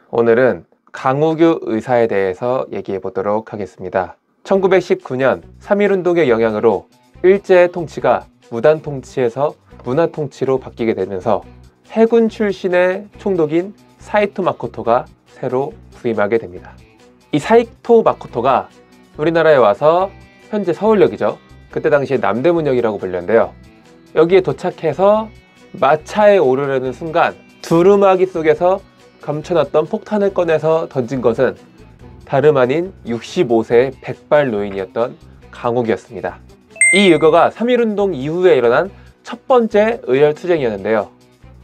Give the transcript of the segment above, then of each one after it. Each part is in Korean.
오늘은 강우규 의사에 대해서 얘기해 보도록 하겠습니다. 1919년 3.1운동의 영향으로 일제의 통치가 무단 통치에서 문화 통치로 바뀌게 되면서 해군 출신의 총독인 사이토 마코토가 새로 부임하게 됩니다. 이 사이토 마코토가 우리나라에 와서 현재 서울역이죠. 그때 당시에 남대문역이라고 불렸는데요. 여기에 도착해서 마차에 오르려는 순간 두루마기 속에서 감춰놨던 폭탄을 꺼내서 던진 것은 다름 아닌 65세의 백발 노인이었던 강욱이었습니다. 이 일거가 3.1운동 이후에 일어난 첫 번째 의열투쟁이었는데요.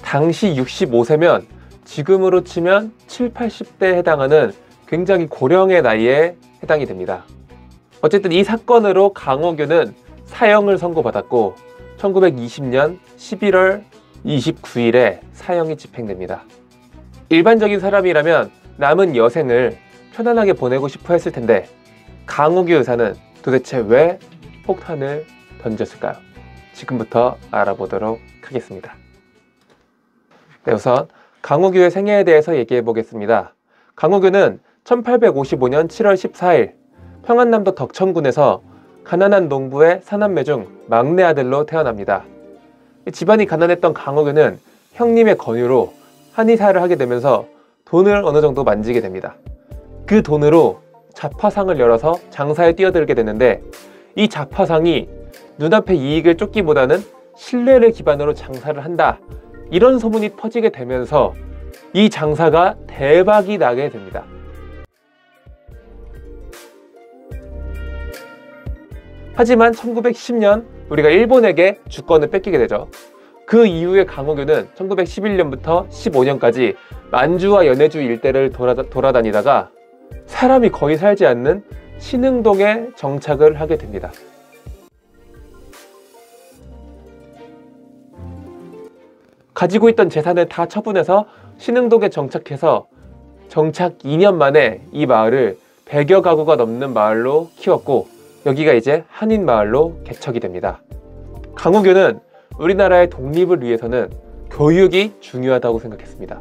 당시 65세면 지금으로 치면 7, 80대에 해당하는 굉장히 고령의 나이에 해당이 됩니다. 어쨌든 이 사건으로 강우규는 사형을 선고받았고 1920년 11월 29일에 사형이 집행됩니다. 일반적인 사람이라면 남은 여생을 편안하게 보내고 싶어 했을 텐데 강우규 의사는 도대체 왜 폭탄을 던졌을까요? 지금부터 알아보도록 하겠습니다. 네, 우선 강우규의 생애에 대해서 얘기해 보겠습니다. 강우규는 1855년 7월 14일 평안남도 덕천군에서 가난한 농부의 사남매 중 막내 아들로 태어납니다. 집안이 가난했던 강우규는 형님의 권유로 한의사를 하게 되면서 돈을 어느 정도 만지게 됩니다. 그 돈으로 잡화상을 열어서 장사에 뛰어들게 되는데 이 잡화상이 눈앞의 이익을 쫓기보다는 신뢰를 기반으로 장사를 한다, 이런 소문이 퍼지게 되면서 이 장사가 대박이 나게 됩니다. 하지만 1910년 우리가 일본에게 주권을 뺏기게 되죠. 그 이후에 강우규는 1911년부터 15년까지 만주와 연해주 일대를 돌아다니다가 사람이 거의 살지 않는 신흥동에 정착을 하게 됩니다. 가지고 있던 재산을 다 처분해서 신흥동에 정착해서 정착 2년 만에 이 마을을 100여 가구가 넘는 마을로 키웠고 여기가 이제 한인마을로 개척이 됩니다. 강우규는 우리나라의 독립을 위해서는 교육이 중요하다고 생각했습니다.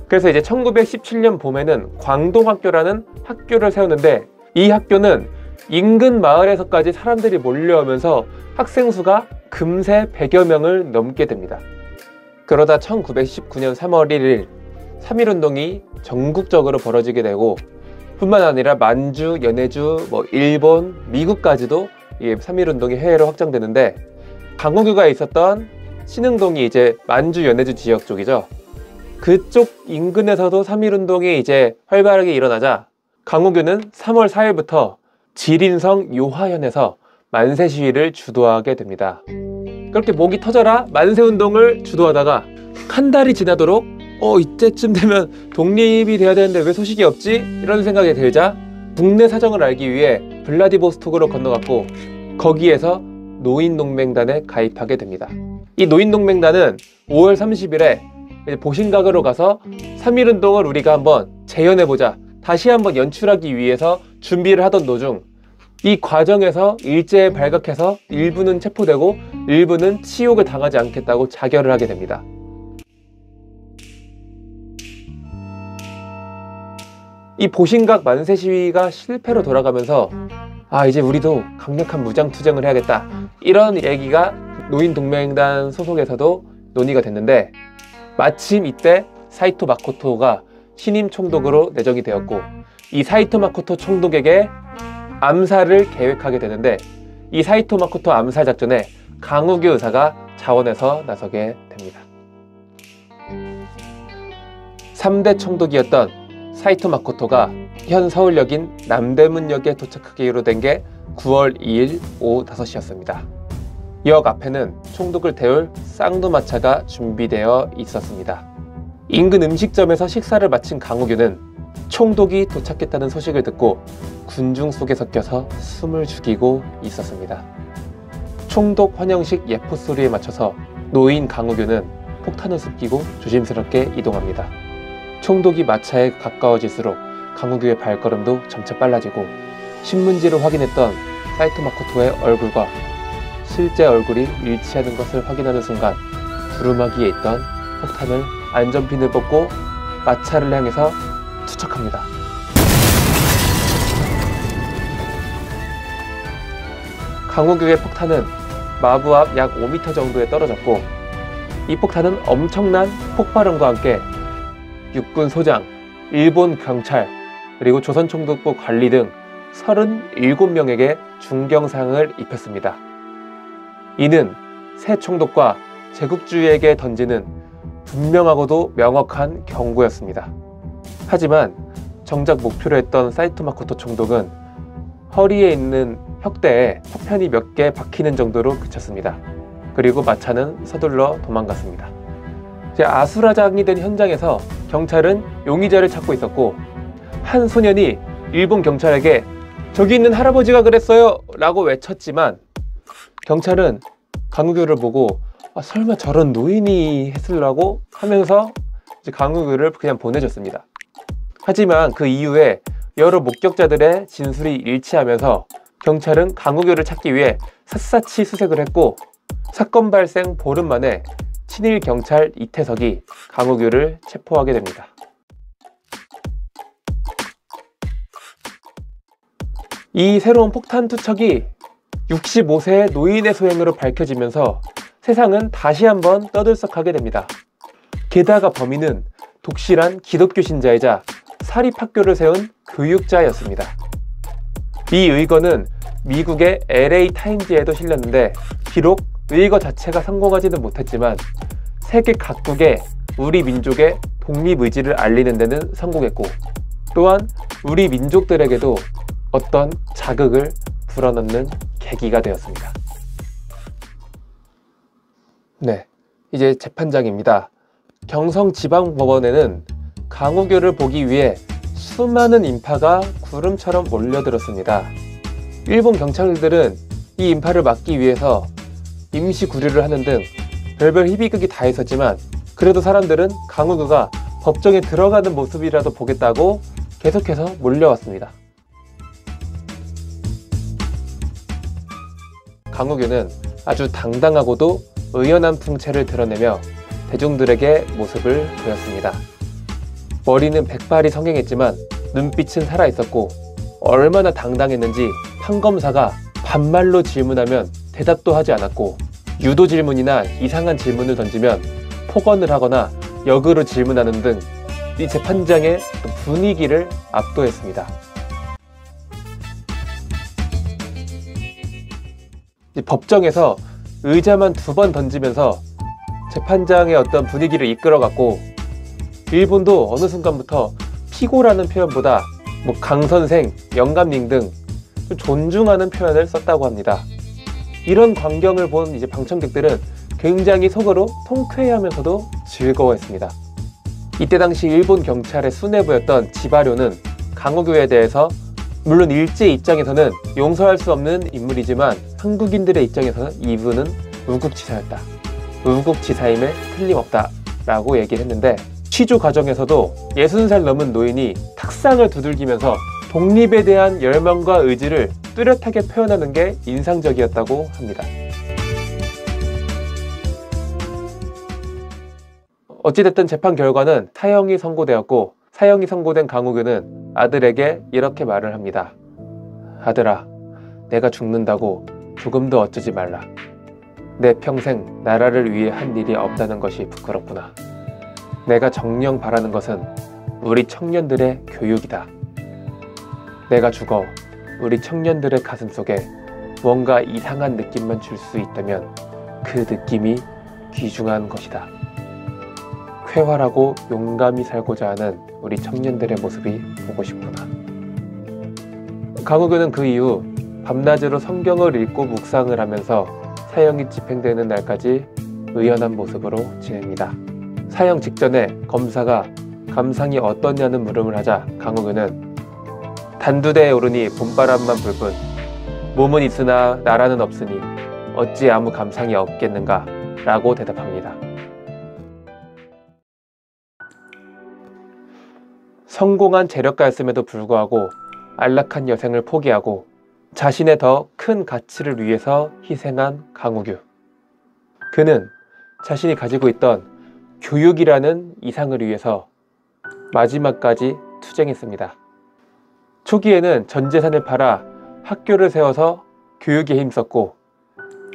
그래서 이제 1917년 봄에는 광동학교라는 학교를 세우는데 이 학교는 인근 마을에서까지 사람들이 몰려오면서 학생 수가 금세 100여 명을 넘게 됩니다. 그러다 1919년 3월 1일 3.1운동이 전국적으로 벌어지게 되고 뿐만 아니라 만주, 연해주, 일본, 미국까지도 이 3.1운동이 해외로 확장되는데 강우규가 있었던 신흥동이 이제 만주, 연해주 지역 쪽이죠. 그쪽 인근에서도 3.1운동이 이제 활발하게 일어나자 강우규는 3월 4일부터 지린성 요화현에서 만세 시위를 주도하게 됩니다. 그렇게 목이 터져라 만세운동을 주도하다가 한 달이 지나도록 이때쯤 되면 독립이 돼야 되는데 왜 소식이 없지? 이런 생각이 들자 국내 사정을 알기 위해 블라디보스톡으로 건너갔고 거기에서 노인동맹단에 가입하게 됩니다. 이 노인동맹단은 5월 30일에 보신각으로 가서 3.1운동을 우리가 한번 재현해보자, 다시 한번 연출하기 위해서 준비를 하던 도중 이 과정에서 일제에 발각해서 일부는 체포되고 일부는 치욕을 당하지 않겠다고 자결을 하게 됩니다. 이 보신각 만세 시위가 실패로 돌아가면서 이제 우리도 강력한 무장투쟁을 해야겠다, 이런 얘기가 노인동맹단 소속에서도 논의가 됐는데 마침 이때 사이토 마코토가 신임 총독으로 내정이 되었고 이 사이토 마코토 총독에게 암살을 계획하게 되는데 이 사이토 마코토 암살 작전에 강우규 의사가 자원해서 나서게 됩니다. 3대 총독이었던 사이토 마코토가 현 서울역인 남대문역에 도착하기로 된 게 9월 2일 오후 5시였습니다. 역 앞에는 총독을 태울 쌍두마차가 준비되어 있었습니다. 인근 음식점에서 식사를 마친 강우규는 총독이 도착했다는 소식을 듣고 군중 속에 섞여서 숨을 죽이고 있었습니다. 총독 환영식 예포 소리에 맞춰서 노인 강우규는 폭탄을 숨기고 조심스럽게 이동합니다. 총독이 마차에 가까워질수록 강우규의 발걸음도 점차 빨라지고 신문지를 확인했던 사이토 마코토의 얼굴과 실제 얼굴이 일치하는 것을 확인하는 순간 두루마기에 있던 폭탄을 안전핀을 뽑고 마차를 향해서 투척합니다. 강우규의 폭탄은 마부 앞 약 5m 정도에 떨어졌고, 이 폭탄은 엄청난 폭발음과 함께 육군 소장, 일본 경찰, 그리고 조선총독부 관리 등 37명에게 중경상을 입혔습니다. 이는 새 총독과 제국주의에게 던지는 분명하고도 명확한 경고였습니다. 하지만 정작 목표로 했던 사이토 마코토 총독은 허리에 있는 혁대에 석편이 몇 개 박히는 정도로 그쳤습니다. 그리고 마차는 서둘러 도망갔습니다. 이제 아수라장이 된 현장에서 경찰은 용의자를 찾고 있었고, 한 소년이 일본 경찰에게 "저기 있는 할아버지가 그랬어요" 라고 외쳤지만, 경찰은 강우규를 보고 설마 저런 노인이 했으려고 하면서 이제 강우규를 그냥 보내줬습니다. 하지만 그 이후에 여러 목격자들의 진술이 일치하면서 경찰은 강우규를 찾기 위해 샅샅이 수색을 했고, 사건 발생 보름 만에 친일 경찰 이태석이 강우규를 체포하게 됩니다. 이 새로운 폭탄 투척이 65세의 노인의 소행으로 밝혀지면서 세상은 다시 한번 떠들썩하게 됩니다. 게다가 범인은 독실한 기독교 신자이자 사립학교를 세운 교육자였습니다. 이 의거는 미국의 LA 타임즈에도 실렸는데, 비록 의거 자체가 성공하지는 못했지만 세계 각국에 우리 민족의 독립의지를 알리는 데는 성공했고, 또한 우리 민족들에게도 어떤 자극을 불어넣는 계기가 되었습니다. 네, 이제 재판장입니다. 경성지방법원에는 강우규를 보기 위해 수많은 인파가 구름처럼 몰려들었습니다. 일본 경찰들은 이 인파를 막기 위해서 임시 구류를 하는 등 별별 희비극이 다 있었지만, 그래도 사람들은 강우규가 법정에 들어가는 모습이라도 보겠다고 계속해서 몰려왔습니다. 강우규는 아주 당당하고도 의연한 풍채를 드러내며 대중들에게 모습을 보였습니다. 머리는 백발이 성행했지만 눈빛은 살아있었고, 얼마나 당당했는지 판검사가 반말로 질문하면 대답도 하지 않았고, 유도 질문이나 이상한 질문을 던지면 폭언을 하거나 역으로 질문하는 등 이 재판장의 분위기를 압도했습니다. 법정에서 의자만 2번 던지면서 재판장의 어떤 분위기를 이끌어갔고, 일본도 어느 순간부터 피고라는 표현보다 강선생, 영감님 등 존중하는 표현을 썼다고 합니다. 이런 광경을 본 이제 방청객들은 굉장히 속으로 통쾌해하면서도 즐거워했습니다. 이때 당시 일본 경찰의 수뇌부였던 지바료는 강우규에 대해서 물론 일제 입장에서는 용서할 수 없는 인물이지만 한국인들의 입장에서는 이분은 우국지사였다, 우국지사임에 틀림없다 라고 얘기를 했는데, 취조 과정에서도 60살 넘은 노인이 탁상을 두들기면서 독립에 대한 열망과 의지를 뚜렷하게 표현하는 게 인상적이었다고 합니다. 어찌됐든 재판 결과는 사형이 선고되었고, 사형이 선고된 강우규는 아들에게 이렇게 말을 합니다. "아들아, 내가 죽는다고 조금도 어쩌지 말라. 내 평생 나라를 위해 한 일이 없다는 것이 부끄럽구나. 내가 정녕 바라는 것은 우리 청년들의 교육이다. 내가 죽어 우리 청년들의 가슴속에 뭔가 이상한 느낌만 줄 수 있다면 그 느낌이 귀중한 것이다. 쾌활하고 용감히 살고자 하는 우리 청년들의 모습이 보고 싶구나." 강우규는 그 이후 밤낮으로 성경을 읽고 묵상을 하면서 사형이 집행되는 날까지 의연한 모습으로 지냅니다. 사형 직전에 검사가 감상이 어떠냐는 물음을 하자 강우규는 "단두대에 오르니 봄바람만 불 뿐 몸은 있으나 나라는 없으니 어찌 아무 감상이 없겠는가 라고 대답합니다. 성공한 재력가였음에도 불구하고 안락한 여생을 포기하고 자신의 더 큰 가치를 위해서 희생한 강우규. 그는 자신이 가지고 있던 교육이라는 이상을 위해서 마지막까지 투쟁했습니다. 초기에는 전 재산을 팔아 학교를 세워서 교육에 힘썼고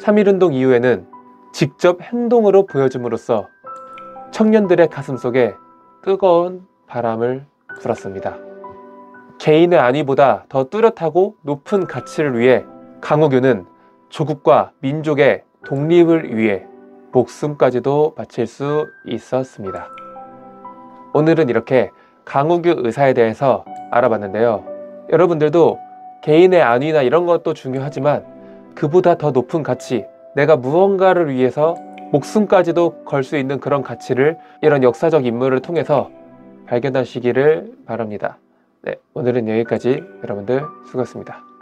3.1운동 이후에는 직접 행동으로 보여줌으로써 청년들의 가슴속에 뜨거운 바람을 불었습니다. 개인의 안위보다 더 뚜렷하고 높은 가치를 위해 강호규는 조국과 민족의 독립을 위해 목숨까지도 바칠 수 있었습니다. 오늘은 이렇게 강호규 의사에 대해서 알아봤는데요. 여러분들도 개인의 안위나 이런 것도 중요하지만 그보다 더 높은 가치, 내가 무언가를 위해서 목숨까지도 걸 수 있는 그런 가치를 이런 역사적 인물을 통해서 발견하시기를 바랍니다. 네, 오늘은 여기까지. 여러분들 수고하셨습니다.